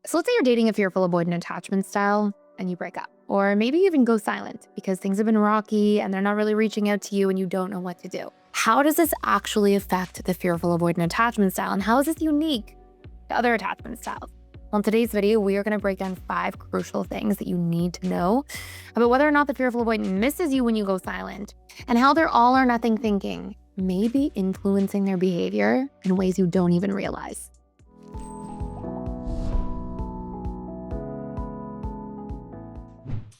So let's say you're dating a fearful avoidant attachment style and you break up, or maybe even go silent because things have been rocky and they're not really reaching out to you and you don't know what to do. How does this actually affect the fearful avoidant attachment style, and how is this unique to other attachment styles? On today's video, we are going to break down 5 crucial things that you need to know about whether or not the fearful avoidant misses you when you go silent, and how their all or nothing thinking may be influencing their behavior in ways you don't even realize.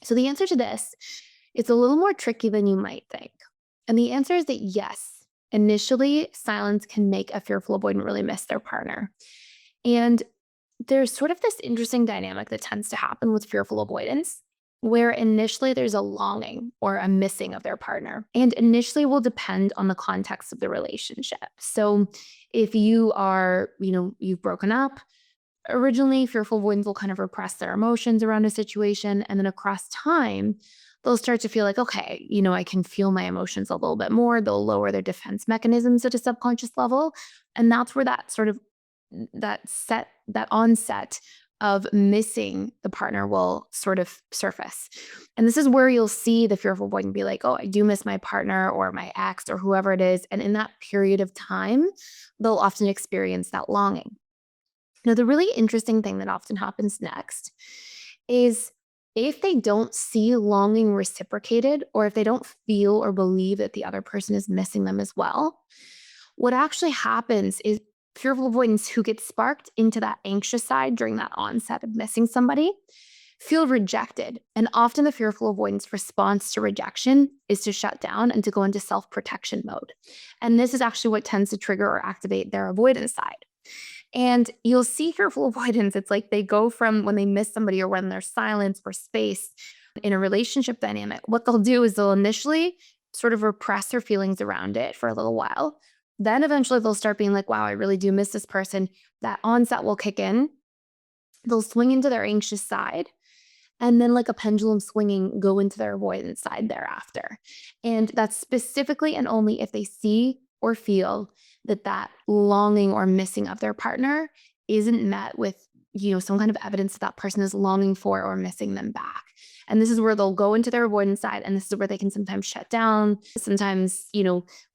So the answer to this is a little more tricky than you might think. And the answer is that yes, initially silence can make a fearful avoidant really miss their partner. And there's sort of this interesting dynamic that tends to happen with fearful avoidance, where initially there's a longing or a missing of their partner. And initially will depend on the context of the relationship. So if you are, you've broken up, originally, fearful avoidants will kind of repress their emotions around a situation. And then across time, they'll start to feel like, okay, I can feel my emotions a little bit more. They'll lower their defense mechanisms at a subconscious level. And that's where that onset of missing the partner will sort of surface. And this is where you'll see the fearful avoidant be like, oh, I do miss my partner or my ex or whoever it is. And in that period of time, they'll often experience that longing. Now, the really interesting thing that often happens next is if they don't see longing reciprocated, or if they don't feel or believe that the other person is missing them as well, what actually happens is fearful avoidants who get sparked into that anxious side during that onset of missing somebody feel rejected. And often the fearful avoidance response to rejection is to shut down and to go into self-protection mode. And this is actually what tends to trigger or activate their avoidance side. And you'll see fearful avoidance. It's like they go from when they miss somebody or when there's silence or space in a relationship dynamic, what they'll do is they'll initially sort of repress their feelings around it for a little while. Then eventually they'll start being like, wow, I really do miss this person. That onset will kick in. They'll swing into their anxious side. And then, like a pendulum swinging, go into their avoidance side thereafter. And that's specifically and only if they see or feel that longing or missing of their partner isn't met with, some kind of evidence that person is longing for or missing them back. And this is where they'll go into their avoidance side. And this is where they can sometimes shut down, sometimes,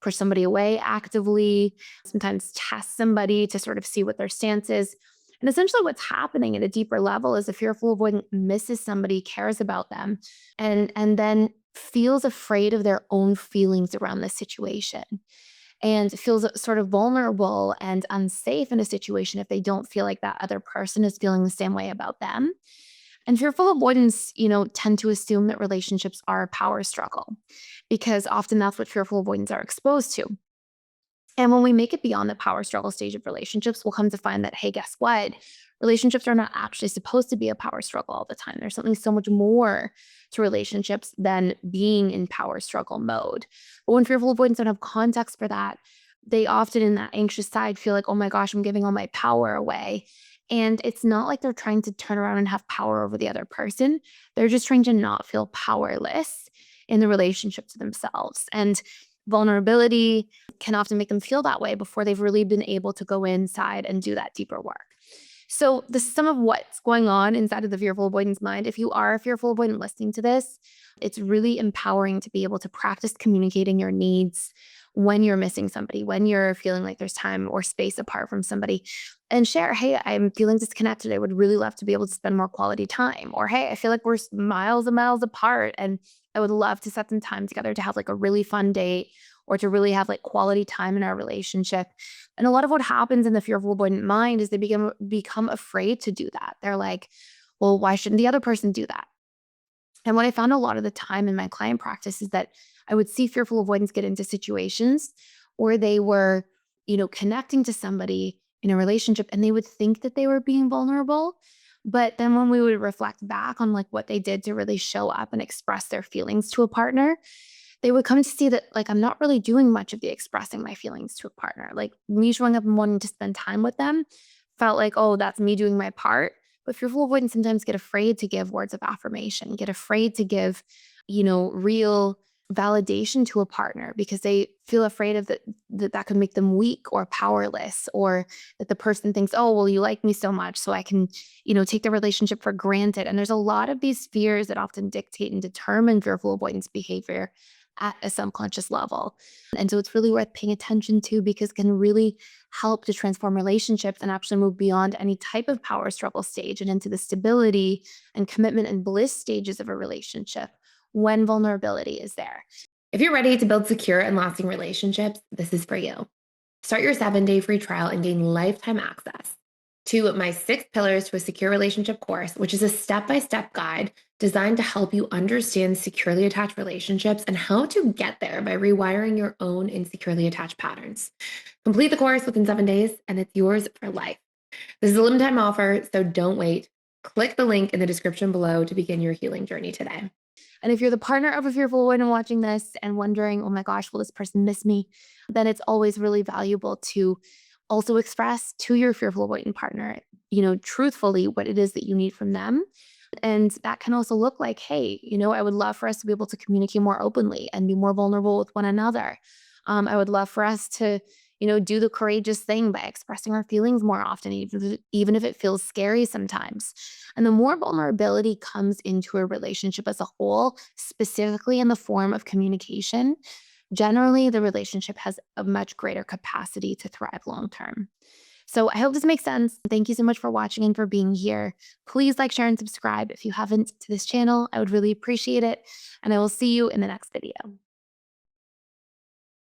push somebody away actively, sometimes test somebody to sort of see what their stance is. And essentially what's happening at a deeper level is a fearful avoidant misses somebody, cares about them, and then feels afraid of their own feelings around the situation, and feels sort of vulnerable and unsafe in a situation if they don't feel like that other person is feeling the same way about them. And fearful avoidants, tend to assume that relationships are a power struggle because often that's what fearful avoidants are exposed to. And when we make it beyond the power struggle stage of relationships, we'll come to find that, hey, guess what? Relationships are not actually supposed to be a power struggle all the time. There's something so much more to relationships than being in power struggle mode. But when fearful avoidants don't have context for that, they often in that anxious side feel like, oh my gosh, I'm giving all my power away. And it's not like they're trying to turn around and have power over the other person. They're just trying to not feel powerless in the relationship to themselves. And vulnerability can often make them feel that way before they've really been able to go inside and do that deeper work. So this is some of what's going on inside of the fearful avoidance mind. If you are a fearful avoidant listening to this, it's really empowering to be able to practice communicating your needs when you're missing somebody, when you're feeling like there's time or space apart from somebody, and share, hey, I'm feeling disconnected. I would really love to be able to spend more quality time. Or, hey, I feel like we're miles and miles apart and I would love to set some time together to have like a really fun date or to really have like quality time in our relationship. And a lot of what happens in the fearful avoidant mind is they become afraid to do that. They're like, well, why shouldn't the other person do that? And what I found a lot of the time in my client practice is that I would see fearful avoidants get into situations where they were, connecting to somebody in a relationship and they would think that they were being vulnerable. But then when we would reflect back on like what they did to really show up and express their feelings to a partner, they would come to see that like I'm not really doing much of the expressing my feelings to a partner. Like me showing up and wanting to spend time with them felt like, oh, that's me doing my part. But fearful avoidants sometimes get afraid to give words of affirmation, get afraid to give, real validation to a partner because they feel afraid of that could make them weak or powerless, or that the person thinks, oh, well, you like me so much, so I can, take the relationship for granted. And there's a lot of these fears that often dictate and determine fearful avoidance behavior at a subconscious level. And so it's really worth paying attention to because it can really help to transform relationships and actually move beyond any type of power struggle stage and into the stability and commitment and bliss stages of a relationship when vulnerability is there. If you're ready to build secure and lasting relationships, this is for you. Start your 7-day free trial and gain lifetime access to my 6 Pillars to a Secure Relationship course, which is a step-by-step guide designed to help you understand securely attached relationships and how to get there by rewiring your own insecurely attached patterns. Complete the course within 7 days, and it's yours for life. This is a limited time offer, so don't wait. Click the link in the description below to begin your healing journey today. And if you're the partner of a fearful avoidant watching this and wondering, oh my gosh, will this person miss me? Then it's always really valuable to also express to your fearful avoidant partner, truthfully what it is that you need from them. And that can also look like, hey, I would love for us to be able to communicate more openly and be more vulnerable with one another. I would love for us to, do the courageous thing by expressing our feelings more often, even if it feels scary sometimes. And the more vulnerability comes into a relationship as a whole, specifically in the form of communication, generally the relationship has a much greater capacity to thrive long term. So I hope this makes sense. Thank you so much for watching and for being here. Please like, share, and subscribe if you haven't to this channel. I would really appreciate it. And I will see you in the next video.